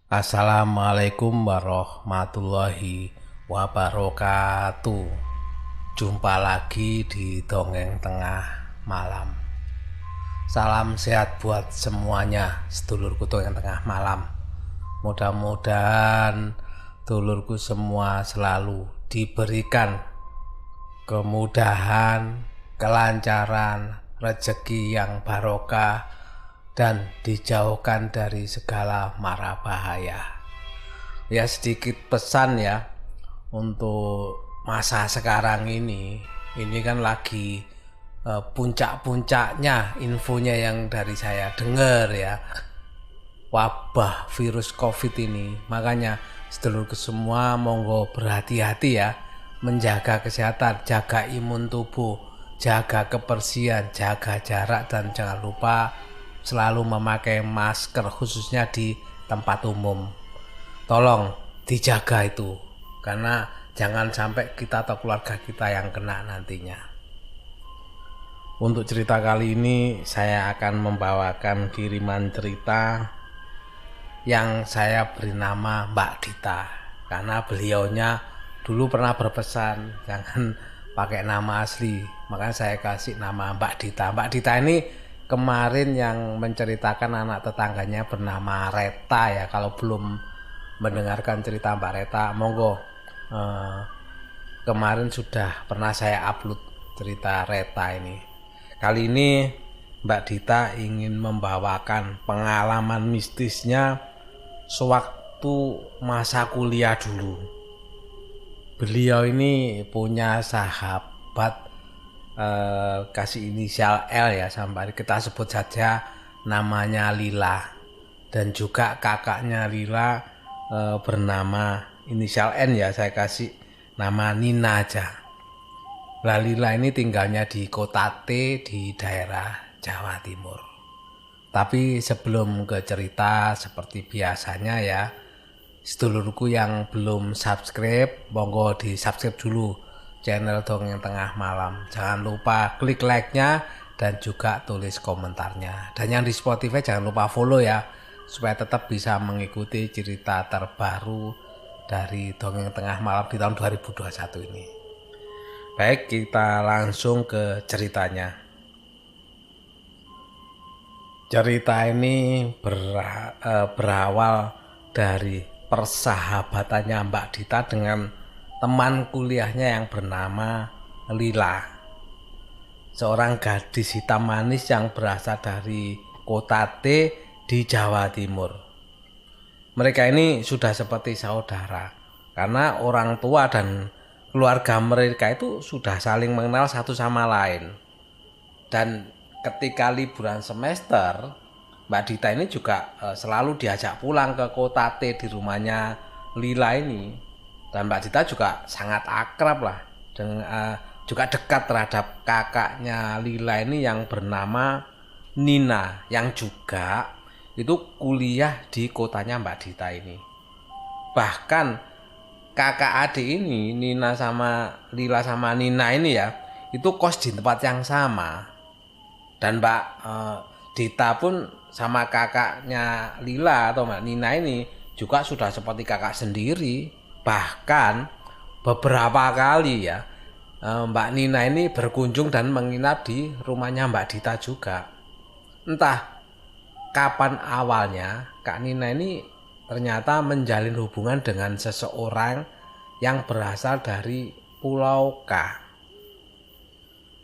Assalamualaikum warahmatullahi wabarakatuh. Jumpa lagi di Dongeng Tengah Malam. Salam sehat buat semuanya, sedulurku Dongeng Tengah Malam. Mudah-mudahan dulurku semua selalu diberikan kemudahan, kelancaran, rezeki yang barokah, dan dijauhkan dari segala mara bahaya. Ya, sedikit pesan ya untuk masa sekarang ini kan lagi puncak-puncaknya infonya yang dari saya dengar ya, wabah virus COVID ini. Makanya sedulurku semua monggo berhati-hati ya, menjaga kesehatan, jaga imun tubuh, jaga kebersihan, jaga jarak, dan jangan lupa selalu memakai masker khususnya di tempat umum. Tolong dijaga itu, karena jangan sampai kita atau keluarga kita yang kena nantinya. Untuk cerita kali ini saya akan membawakan kiriman cerita yang saya beri nama Mbak Dita, karena beliaunya dulu pernah berpesan jangan pakai nama asli, makanya saya kasih nama Mbak Dita. Mbak Dita ini kemarin yang menceritakan anak tetangganya bernama Reta ya. Kalau belum mendengarkan cerita Mbak Reta, monggo. Kemarin sudah pernah saya upload cerita Reta ini. Kali ini Mbak Dita ingin membawakan pengalaman mistisnya sewaktu masa kuliah dulu. Beliau ini punya sahabat, kasih inisial L ya, sampai kita sebut saja namanya Lila, dan juga kakaknya Lila bernama inisial N ya, saya kasih nama Nina aja. Lah, Lila ini tinggalnya di Kota T di daerah Jawa Timur. Tapi sebelum ke cerita, seperti biasanya ya, sedulurku yang belum subscribe, monggo di subscribe dulu channel Dongeng Tengah Malam. Jangan lupa klik like-nya dan juga tulis komentarnya. Dan yang di Spotify jangan lupa follow ya, supaya tetap bisa mengikuti cerita terbaru dari Dongeng Tengah Malam di tahun 2021 ini. Baik, kita langsung ke ceritanya. Cerita ini berawal dari persahabatannya Mbak Dita dengan teman kuliahnya yang bernama Lila, seorang gadis hitam manis yang berasal dari Kota T di Jawa Timur. Mereka ini sudah seperti saudara, karena orang tua dan keluarga mereka itu sudah saling mengenal satu sama lain. Dan ketika liburan semester, Mbak Dita ini juga selalu diajak pulang ke Kota T di rumahnya Lila ini. Dan Mbak Dita juga sangat akrab lah, juga dekat terhadap kakaknya Lila ini yang bernama Nina, yang juga itu kuliah di kotanya Mbak Dita ini. Bahkan kakak adik ini, Nina sama Lila sama Nina ini ya, itu kos di tempat yang sama. Dan Mbak Dita pun sama kakaknya Lila atau Mbak Nina ini juga sudah seperti kakak sendiri. Bahkan beberapa kali ya, Mbak Nina ini berkunjung dan menginap di rumahnya Mbak Dita juga. Entah kapan awalnya Kak Nina ini ternyata menjalin hubungan dengan seseorang yang berasal dari Pulau K.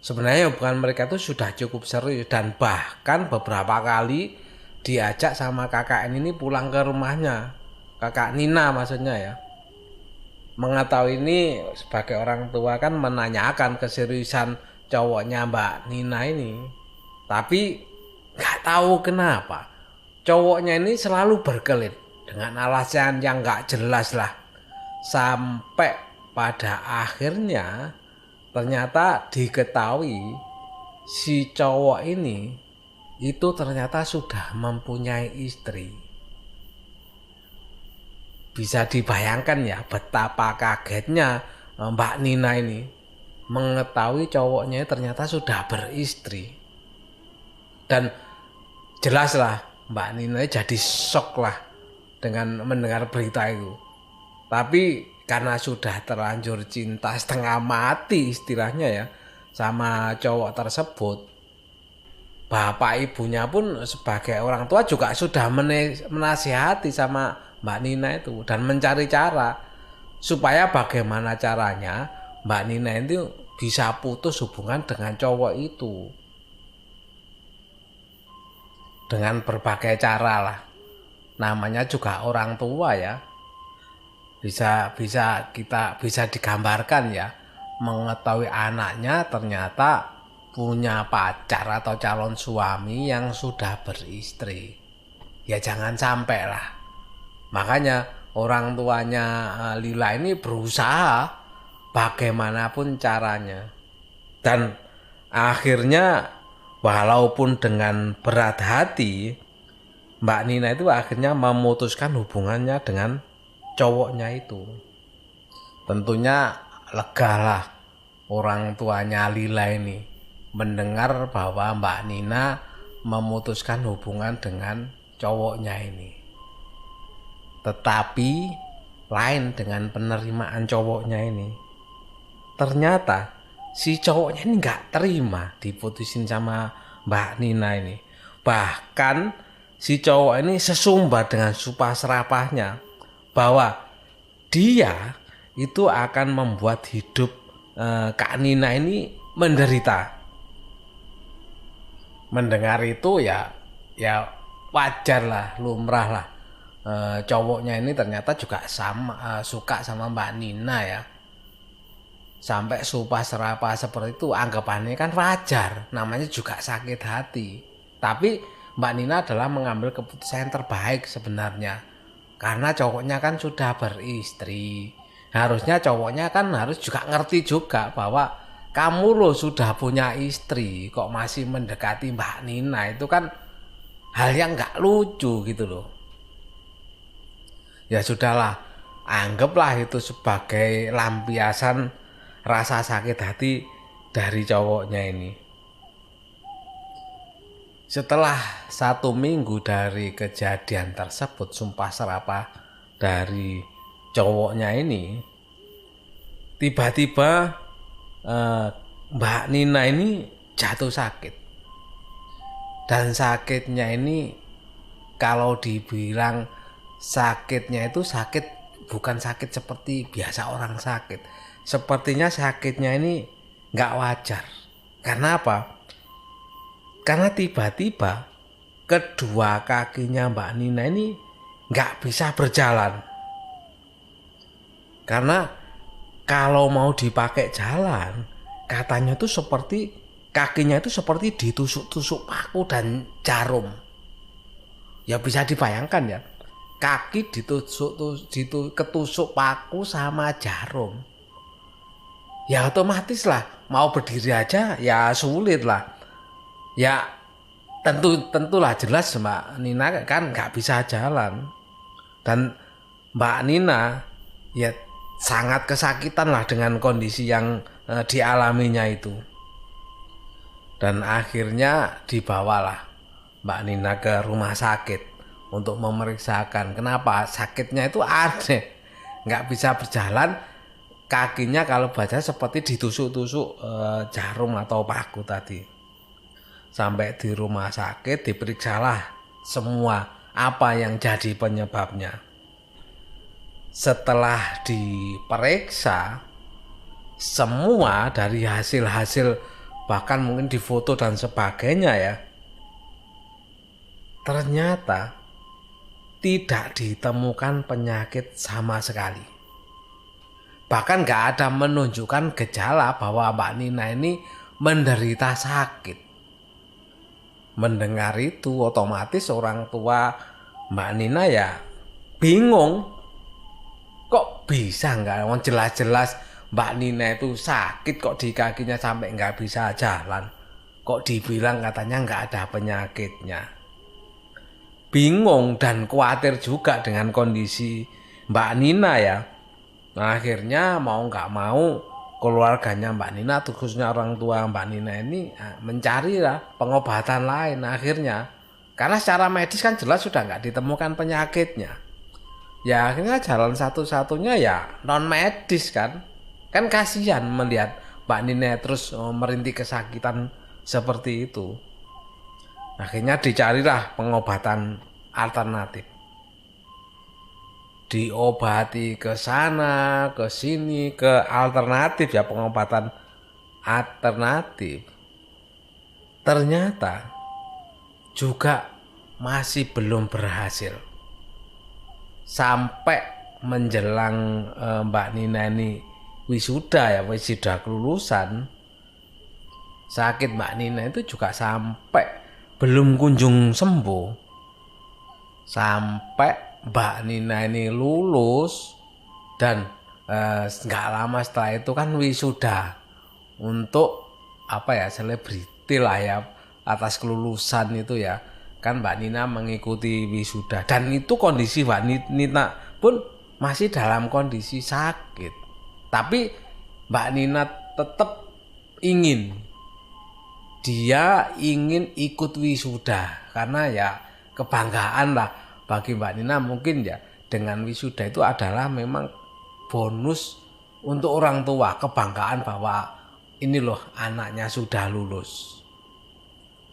Sebenarnya hubungan mereka itu sudah cukup serius, dan bahkan beberapa kali diajak sama kakak ini pulang ke rumahnya, kakak Nina maksudnya ya. Mengetahui ini, sebagai orang tua kan menanyakan keseriusan cowoknya Mbak Nina ini. Tapi gak tahu kenapa cowoknya ini selalu berkelit dengan alasan yang gak jelas lah. Sampai pada akhirnya ternyata diketahui si cowok ini itu ternyata sudah mempunyai istri. Bisa dibayangkan ya betapa kagetnya Mbak Nina ini mengetahui cowoknya ternyata sudah beristri. Dan jelas lah Mbak Nina jadi shock lah dengan mendengar berita itu. Tapi karena sudah terlanjur cinta setengah mati istilahnya ya sama cowok tersebut, bapak ibunya pun sebagai orang tua juga sudah menasihati sama Mbak Nina itu dan mencari cara supaya bagaimana caranya Mbak Nina itu bisa putus hubungan dengan cowok itu dengan berbagai cara lah. Namanya juga orang tua ya. Bisa digambarkan ya, mengetahui anaknya ternyata punya pacar atau calon suami yang sudah beristri. Ya jangan sampai lah. Makanya orang tuanya Lila ini berusaha bagaimanapun caranya. Dan akhirnya walaupun dengan berat hati, Mbak Nina itu akhirnya memutuskan hubungannya dengan cowoknya itu. Tentunya legalah orang tuanya Lila ini mendengar bahwa Mbak Nina memutuskan hubungan dengan cowoknya ini. Tetapi lain dengan penerimaan cowoknya ini. Ternyata si cowoknya ini gak terima diputusin sama Mbak Nina ini. Bahkan si cowok ini sesumbar dengan sumpah serapahnya bahwa dia itu akan membuat hidup Kak Nina ini menderita. Mendengar itu ya wajar lah, lumrah lah. Cowoknya ini ternyata juga suka sama Mbak Nina ya. Sampai sumpah serapah seperti itu anggapannya kan wajar, namanya juga sakit hati. Tapi Mbak Nina adalah mengambil keputusan yang terbaik sebenarnya. Karena cowoknya kan sudah beristri. Harusnya cowoknya kan harus juga ngerti juga bahwa kamu loh sudah punya istri kok masih mendekati Mbak Nina, itu kan hal yang gak lucu gitu loh. Ya sudahlah, anggaplah itu sebagai lampiasan rasa sakit hati dari cowoknya ini. Setelah 1 minggu dari kejadian tersebut, sumpah serapah dari cowoknya ini, tiba-tiba Mbak Nina ini jatuh sakit. Dan sakitnya ini kalau dibilang sakitnya itu bukan sakit seperti biasa orang sakit. Sepertinya sakitnya ini gak wajar. Karena apa? Karena tiba-tiba kedua kakinya Mbak Nina ini gak bisa berjalan. Karena kalau mau dipakai jalan, katanya itu seperti kakinya itu seperti ditusuk-tusuk paku dan jarum. Ya bisa dibayangkan ya, kaki ketusuk paku sama jarum. Ya otomatis lah, mau berdiri aja ya sulit lah. Ya tentulah jelas Mbak Nina kan nggak bisa jalan. Dan Mbak Nina ya sangat kesakitan lah dengan kondisi yang dialaminya itu. Dan akhirnya dibawalah Mbak Nina ke rumah sakit untuk memeriksakan kenapa sakitnya itu aneh. Nggak bisa berjalan, kakinya kalau baca seperti ditusuk-tusuk jarum atau paku tadi. Sampai di rumah sakit diperiksalah semua apa yang jadi penyebabnya. Setelah diperiksa semua dari hasil-hasil, bahkan mungkin difoto dan sebagainya ya, ternyata tidak ditemukan penyakit sama sekali. Bahkan gak ada menunjukkan gejala bahwa Mbak Nina ini menderita sakit. Mendengar itu otomatis orang tua Mbak Nina ya bingung. Kok bisa nggak? Jelas-jelas Mbak Nina itu sakit kok di kakinya sampai nggak bisa jalan. Kok dibilang katanya nggak ada penyakitnya. Bingung dan khawatir juga dengan kondisi Mbak Nina ya. Nah, akhirnya mau nggak mau keluarganya Mbak Nina, khususnya orang tua Mbak Nina ini mencari lah pengobatan lain akhirnya. Karena secara medis kan jelas sudah nggak ditemukan penyakitnya. Ya akhirnya jalan satu-satunya ya non medis kan. Kan kasihan melihat Mbak Nina terus merintih kesakitan seperti itu. Akhirnya dicarilah pengobatan alternatif. Diobati ke sana, ke sini, ke alternatif ya pengobatan alternatif. Ternyata juga masih belum berhasil. Sampai menjelang Mbak Nina ini wisuda kelulusan, sakit Mbak Nina itu juga sampai belum kunjung sembuh. Sampai Mbak Nina ini lulus dan nggak lama setelah itu kan wisuda untuk selebriti lah ya atas kelulusan itu ya. Kan Mbak Nina mengikuti wisuda dan itu kondisi Mbak Nina pun masih dalam kondisi sakit. Tapi Mbak Nina tetap ingin ikut wisuda karena ya kebanggaan lah bagi Mbak Nina. Mungkin ya dengan wisuda itu adalah memang bonus untuk orang tua, kebanggaan bahwa ini loh anaknya sudah lulus.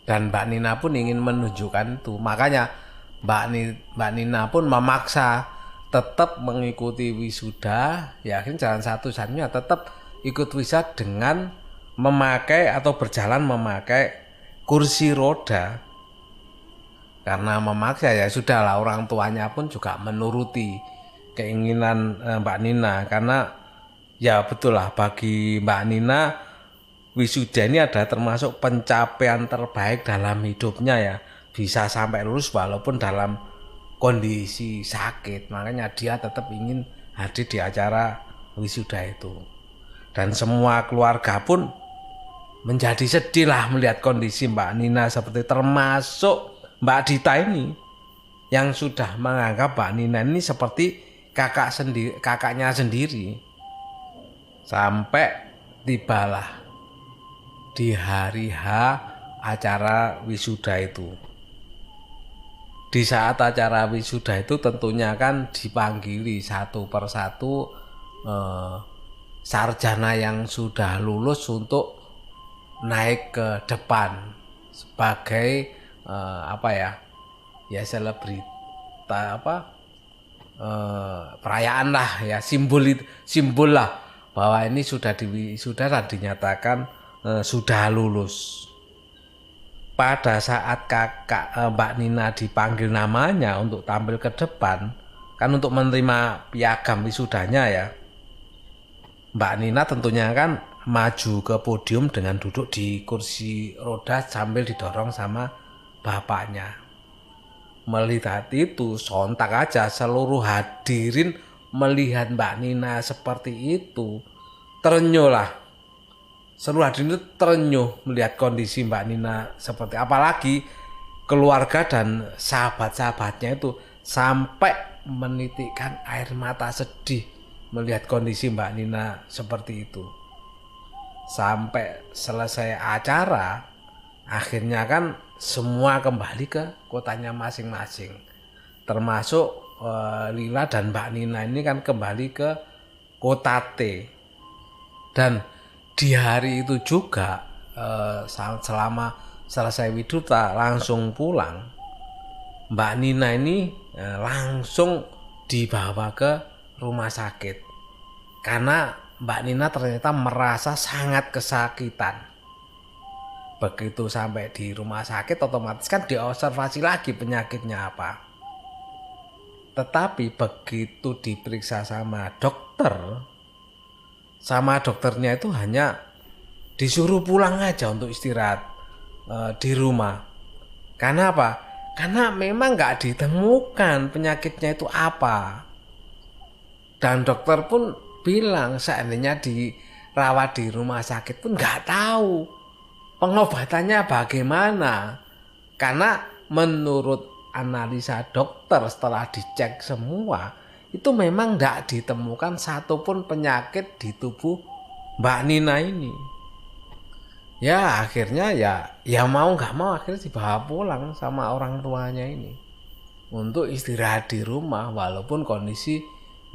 Dan Mbak Nina pun ingin menunjukkan itu. Makanya Mbak Nina pun memaksa tetap mengikuti wisuda. Ya akhirnya jalan satu-satunya tetap ikut wisuda dengan memakai atau berjalan memakai kursi roda. Karena memaksa ya sudahlah, orang tuanya pun juga menuruti keinginan Mbak Nina. Karena ya betul lah bagi Mbak Nina wisuda ini ada termasuk pencapaian terbaik dalam hidupnya ya. Bisa sampai lulus walaupun dalam kondisi sakit. Makanya dia tetap ingin hadir di acara wisuda itu. Dan semua keluarga pun menjadi sedih lah melihat kondisi Mbak Nina seperti, termasuk Mbak Dita ini yang sudah menganggap Mbak Nina ini seperti kakaknya sendiri. Sampai tibalah di hari H acara wisuda itu. Di saat acara wisuda itu tentunya kan dipanggili satu persatu sarjana yang sudah lulus untuk naik ke depan sebagai selebrita perayaan lah ya, simbol lah bahwa ini sudah dinyatakan sudah lulus. Pada saat kakak Mbak Nina dipanggil namanya untuk tampil ke depan, kan untuk menerima piagam wisudanya ya, Mbak Nina tentunya kan maju ke podium dengan duduk di kursi roda sambil didorong sama bapaknya. Melihat itu sontak aja seluruh hadirin melihat Mbak Nina seperti itu, terenyuh lah. Seluruh hadirin itu terenyuh melihat kondisi Mbak Nina seperti, apalagi keluarga dan sahabat-sahabatnya itu sampai menitikkan air mata sedih melihat kondisi Mbak Nina seperti itu. Sampai selesai acara, akhirnya kan semua kembali ke kotanya masing-masing. Termasuk Lila dan Mbak Nina ini kan kembali ke kota T. Dan di hari itu juga selama selesai wisuda langsung pulang, Mbak Nina ini langsung dibawa ke rumah sakit karena Mbak Nina ternyata merasa sangat kesakitan. Begitu sampai di rumah sakit otomatis kan diobservasi lagi penyakitnya apa. Tetapi begitu diperiksa sama dokternya itu hanya disuruh pulang aja untuk istirahat di rumah. Karena apa? Karena memang nggak ditemukan penyakitnya itu apa. Dan dokter pun bilang seandainya dirawat di rumah sakit pun nggak tahu pengobatannya bagaimana. Karena menurut analisa dokter setelah dicek semua, itu memang nggak ditemukan satupun penyakit di tubuh Mbak Nina ini. Ya akhirnya ya mau nggak mau akhirnya dibawa pulang sama orang tuanya ini. untuk istirahat di rumah, walaupun kondisi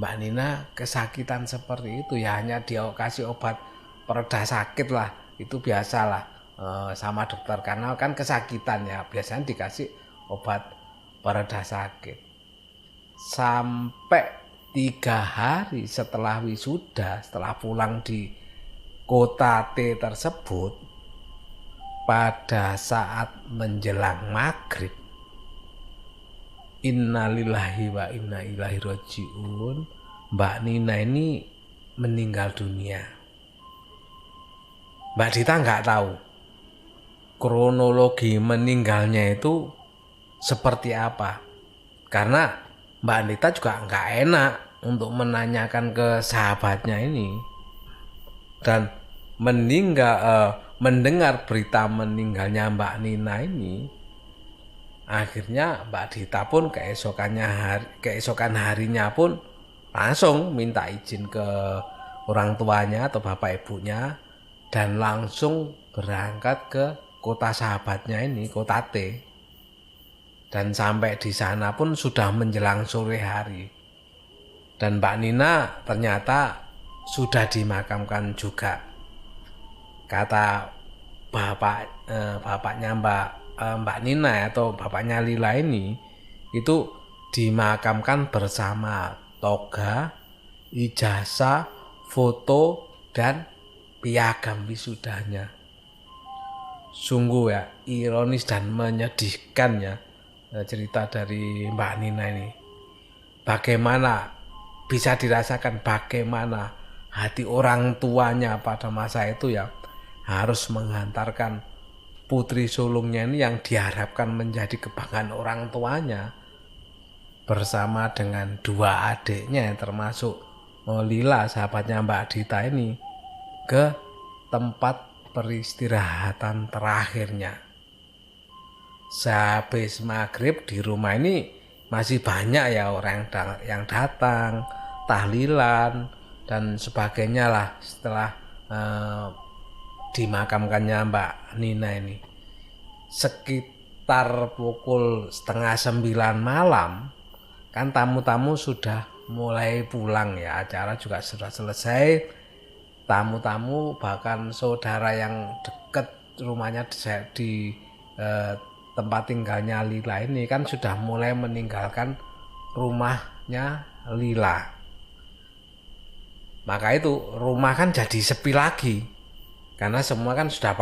Mbak Nina kesakitan seperti itu ya, hanya dia kasih obat pereda sakit lah, itu biasalah sama dokter, karena kan kesakitan ya, biasanya dikasih obat pereda sakit. Sampai 3 hari setelah wisuda, setelah pulang di kota T tersebut, pada saat menjelang maghrib, innalillahi wa inna ilaihi rajiun, Mbak Nina ini meninggal dunia. Mbak Dita nggak tahu kronologi meninggalnya itu seperti apa, karena Mbak Dita juga nggak enak untuk menanyakan ke sahabatnya ini. Dan mendengar berita meninggalnya Mbak Nina ini, akhirnya Mbak Dita pun keesokan harinya pun langsung minta izin ke orang tuanya atau bapak ibunya dan langsung berangkat ke kota sahabatnya ini, kota T. Dan sampai di sana pun sudah menjelang sore hari. Dan Mbak Nina ternyata sudah dimakamkan juga. Kata bapaknya Mbak Nina atau bapaknya Lila ini, itu dimakamkan bersama toga, ijazah, foto, dan piagam wisudanya. Sungguh ya ironis dan menyedihkan ya cerita dari Mbak Nina ini. Bagaimana bisa dirasakan bagaimana hati orang tuanya pada masa itu ya, harus menghantarkan putri sulungnya ini yang diharapkan menjadi kebanggaan orang tuanya bersama dengan 2 adiknya termasuk Lila, sahabatnya Mbak Dita ini, ke tempat peristirahatan terakhirnya. Sehabis maghrib di rumah ini masih banyak ya orang yang datang, tahlilan dan sebagainya lah setelah dimakamkannya Mbak Nina ini. Sekitar pukul 8:30 malam kan tamu-tamu sudah mulai pulang ya, acara juga sudah selesai. Tamu-tamu bahkan saudara yang dekat rumahnya di tempat tinggalnya Lila ini kan sudah mulai meninggalkan rumahnya Lila. Maka itu rumah kan jadi sepi lagi, karena semua kan sudah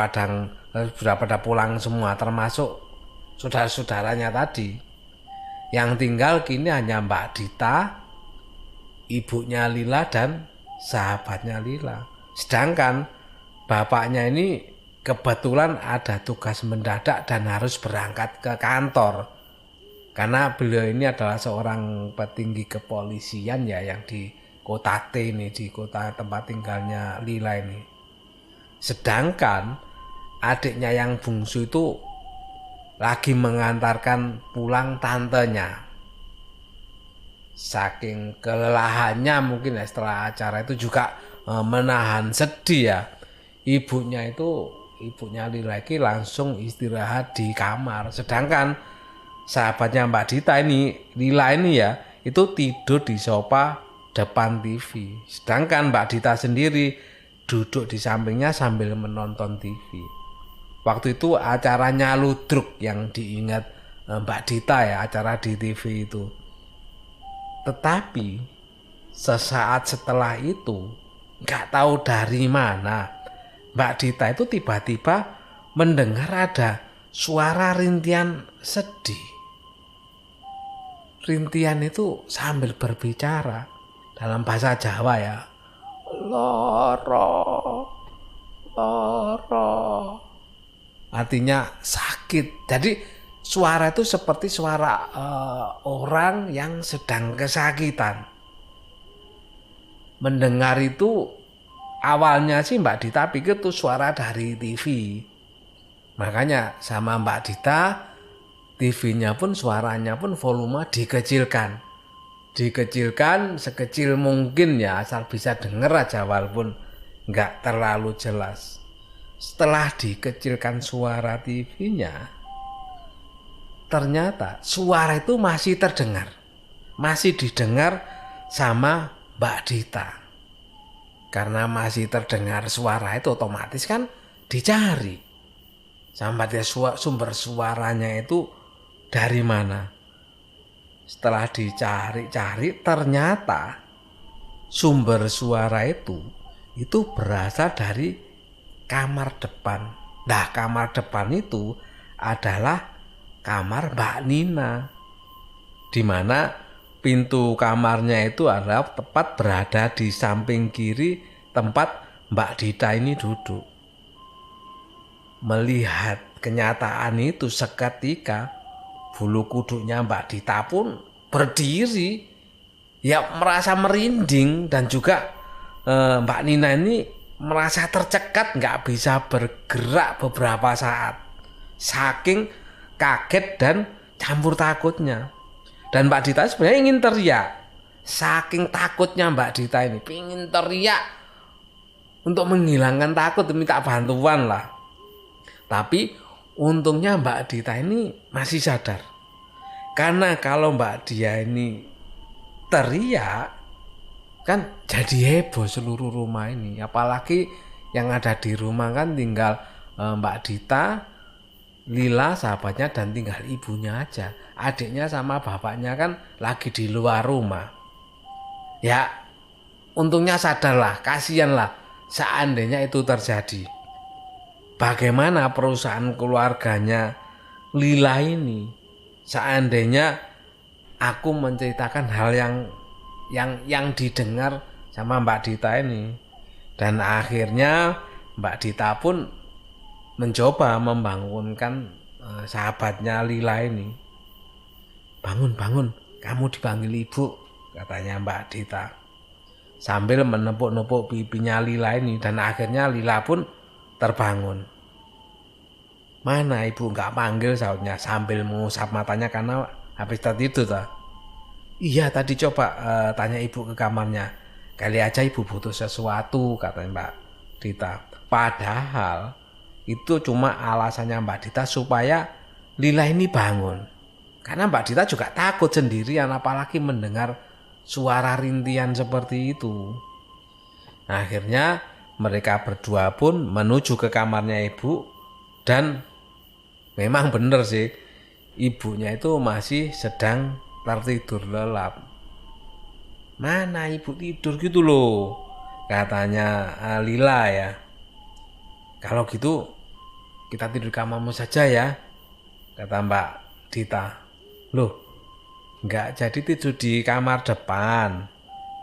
pada pulang semua, termasuk saudara-saudaranya tadi. Yang tinggal kini hanya Mbak Dita, ibunya Lila, dan sahabatnya Lila. Sedangkan bapaknya ini kebetulan ada tugas mendadak dan harus berangkat ke kantor, karena beliau ini adalah seorang petinggi kepolisian ya, yang di kota T ini, di kota tempat tinggalnya Lila ini. Sedangkan adiknya yang bungsu itu lagi mengantarkan pulang tantenya. Saking kelelahannya mungkin ya setelah acara itu juga menahan sedih ya, ibunya Lila ini langsung istirahat di kamar. Sedangkan sahabatnya Mbak Dita ini, Lila ini ya, itu tidur di sofa depan TV. Sedangkan Mbak Dita sendiri duduk di sampingnya sambil menonton TV. Waktu itu acaranya ludruk yang diingat Mbak Dita ya, acara di TV itu. Tetapi sesaat setelah itu, nggak tahu dari mana, Mbak Dita itu tiba-tiba mendengar ada suara rintian sedih. Rintian itu sambil berbicara dalam bahasa Jawa ya. Loro, loro. Artinya sakit. Jadi suara itu seperti suara orang yang sedang kesakitan. Mendengar itu awalnya sih Mbak Dita pikir itu suara dari TV. Makanya sama Mbak Dita, TV-nya pun suaranya pun volume dikecilkan. Dikecilkan sekecil mungkin ya, asal bisa denger aja walaupun nggak terlalu jelas. Setelah dikecilkan suara TV-nya, ternyata suara itu masih terdengar, masih didengar sama Mbak Dita. Karena masih terdengar suara itu, otomatis kan dicari sampai dia sumber suaranya itu dari mana. Setelah dicari-cari, ternyata sumber suara itu berasal dari kamar depan. Nah, kamar depan itu adalah kamar Mbak Nina, di mana pintu kamarnya itu adalah tepat berada di samping kiri tempat Mbak Dita ini duduk. Melihat kenyataan itu seketika bulu kuduknya Mbak Dita pun berdiri, ya merasa merinding, dan juga Mbak Nina ini merasa tercekat, nggak bisa bergerak beberapa saat, saking kaget dan campur takutnya. Dan Mbak Dita sebenarnya ingin teriak, saking takutnya Mbak Dita ini, ingin teriak untuk menghilangkan takut, minta bantuan lah. Tapi untungnya Mbak Dita ini masih sadar, karena kalau Mbak Dia ini teriak kan jadi heboh seluruh rumah ini. Apalagi yang ada di rumah kan tinggal Mbak Dita, Lila sahabatnya, dan tinggal ibunya aja. Adiknya sama bapaknya kan lagi di luar rumah. Ya untungnya sadarlah, kasihanlah seandainya itu terjadi. Bagaimana perusahaan keluarganya Lila ini seandainya aku menceritakan hal yang didengar sama Mbak Dita ini. Dan akhirnya Mbak Dita pun mencoba membangunkan sahabatnya Lila ini. Bangun, kamu dipanggil ibu, katanya Mbak Dita, sambil menepuk-nepuk pipinya Lila ini. Dan akhirnya Lila pun terbangun. Mana ibu nggak panggil, sahutnya sambil mengusap matanya karena habis tertidur tak? Iya, tadi coba tanya ibu ke kamarnya, kali aja ibu butuh sesuatu, katanya Mbak Dita. Padahal itu cuma alasannya Mbak Dita supaya Lila ini bangun. Karena Mbak Dita juga takut sendirian, apalagi mendengar suara rintian seperti itu. Nah, akhirnya mereka berdua pun menuju ke kamarnya ibu, dan memang benar sih, ibunya itu masih sedang tertidur lelap. Mana ibu tidur gitu loh, katanya Lila ya. Kalau gitu kita tidur di kamarmu saja ya, kata Mbak Dita. Loh, nggak jadi tidur di kamar depan.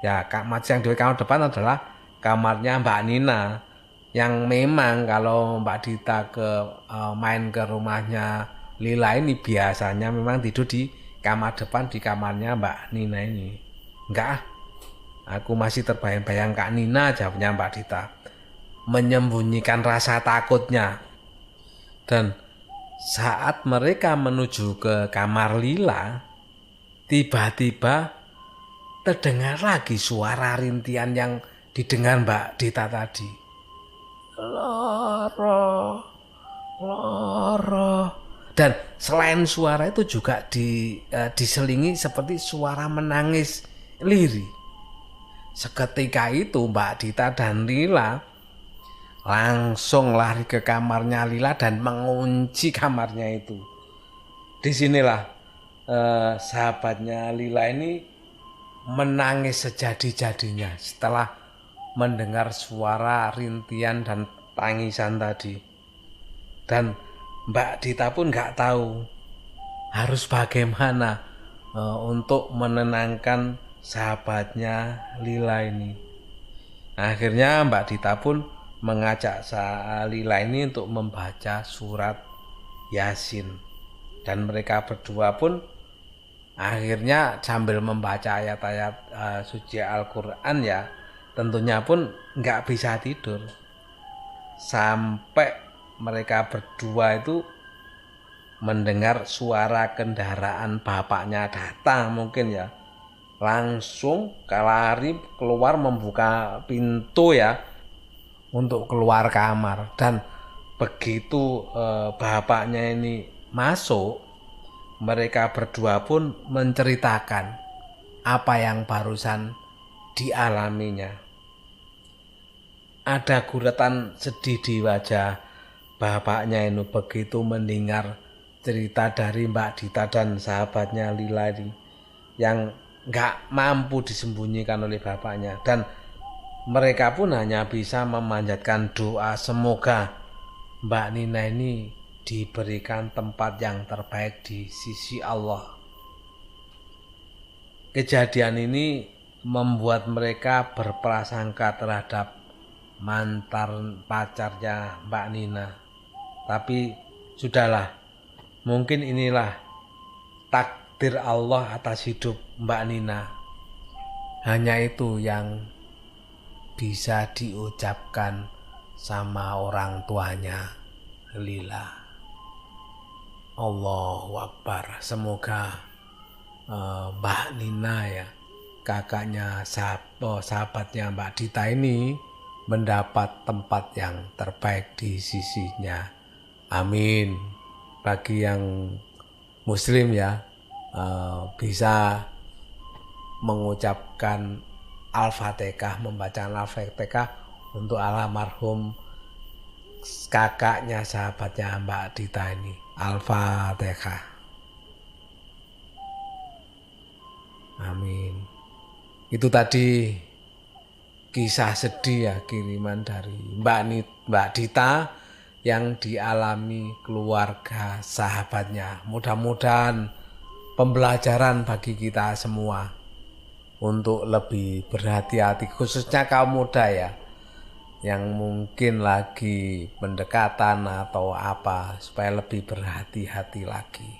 Ya, kamar yang di kamar depan adalah kamarnya Mbak Nina, yang memang kalau Mbak Dita main ke rumahnya Lila ini biasanya memang tidur di kamar depan, di kamarnya Mbak Nina ini. Enggak, aku masih terbayang-bayang Kak Nina, jawabnya Mbak Dita, menyembunyikan rasa takutnya. Dan saat mereka menuju ke kamar Lila, tiba-tiba terdengar lagi suara rintian yang didengar Mbak Dita tadi. Loro. Dan selain suara itu juga diselingi seperti suara menangis lirih. Seketika itu Mbak Dita dan Lila langsung lari ke kamarnya Lila dan mengunci kamarnya itu. Disinilah sahabatnya Lila ini menangis sejadi-jadinya setelah mendengar suara rintian dan tangisan tadi. Dan Mbak Dita pun nggak tahu harus bagaimana untuk menenangkan sahabatnya Lila ini. Akhirnya Mbak Dita pun mengajak Lila ini untuk membaca surat Yasin. Dan mereka berdua pun akhirnya sambil membaca ayat-ayat suci Al-Quran ya, tentunya pun nggak bisa tidur. Sampai mereka berdua itu mendengar suara kendaraan bapaknya datang mungkin ya. Langsung lari keluar membuka pintu ya, untuk keluar kamar. Dan begitu bapaknya ini masuk, mereka berdua pun menceritakan apa yang barusan dialaminya. Ada guratan sedih di wajah bapaknya ini begitu mendengar cerita dari Mbak Dita dan sahabatnya Lila ini yang nggak mampu disembunyikan oleh bapaknya, dan mereka pun hanya bisa memanjatkan doa semoga Mbak Nina ini diberikan tempat yang terbaik di sisi Allah. Kejadian ini membuat mereka berprasangka terhadap mantan pacarnya Mbak Nina. Tapi sudahlah, mungkin inilah takdir Allah atas hidup Mbak Nina. Hanya itu yang bisa diucapkan sama orang tuanya Lila. Allahu Akbar. Semoga Mbak Nina ya, kakaknya sahabatnya Mbak Dita ini mendapat tempat yang terbaik di sisinya. Amin. Bagi yang muslim ya, bisa mengucapkan Al-Fatihah, membaca Al-Fatihah untuk almarhum kakaknya sahabatnya Mbak Dita ini. Al-Fatihah. Amin. Itu tadi kisah sedih ya, kiriman dari Mbak Dita yang dialami keluarga sahabatnya. Mudah-mudahan pembelajaran bagi kita semua untuk lebih berhati-hati, khususnya kaum muda ya, yang mungkin lagi pendekatan atau apa, supaya lebih berhati-hati lagi.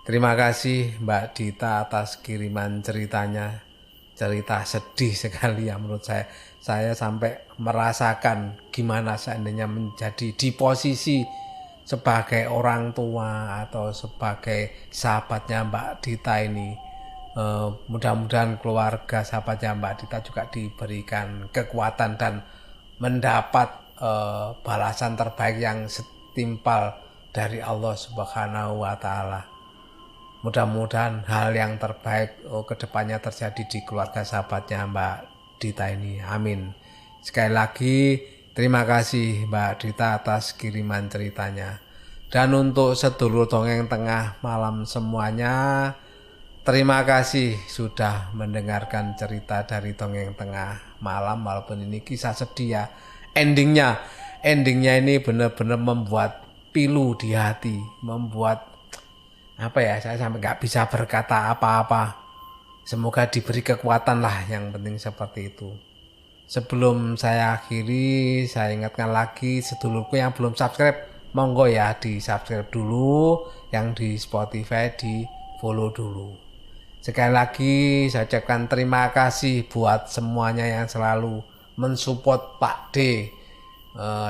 Terima kasih Mbak Dita atas kiriman ceritanya. Cerita sedih sekali ya menurut saya. Saya sampai merasakan gimana seandainya menjadi di posisi sebagai orang tua atau sebagai sahabatnya Mbak Dita ini. Mudah-mudahan keluarga sahabatnya Mbak Dita juga diberikan kekuatan dan mendapat balasan terbaik yang setimpal dari Allah Subhanahu wa Ta'ala. Mudah-mudahan hal yang terbaik kedepannya terjadi di keluarga sahabatnya Mbak Dita ini. Amin. Sekali lagi terima kasih Mbak Dita atas kiriman ceritanya. Dan untuk sedulur dongeng tengah malam semuanya, terima kasih sudah mendengarkan cerita dari Dongeng Tengah Malam. Walaupun ini kisah sedih ya, endingnya ini benar-benar membuat pilu di hati, membuat apa ya, saya sampai nggak bisa berkata apa-apa. Semoga diberi kekuatan lah, yang penting seperti itu. Sebelum saya akhiri, saya ingatkan lagi sedulurku yang belum subscribe, monggo ya di subscribe dulu, yang di Spotify di follow dulu. Sekali lagi saya ucapkan terima kasih buat semuanya yang selalu mensupport Pak D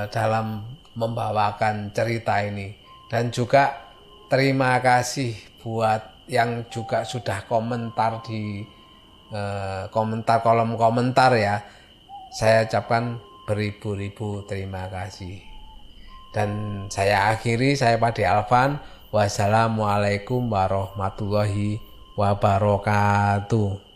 dalam membawakan cerita ini. Dan juga terima kasih buat yang juga sudah komentar di kolom komentar ya. Saya ucapkan beribu-ribu terima kasih. Dan saya akhiri, saya Pak D Alvan. Wassalamualaikum warahmatullahi wabarakatuh.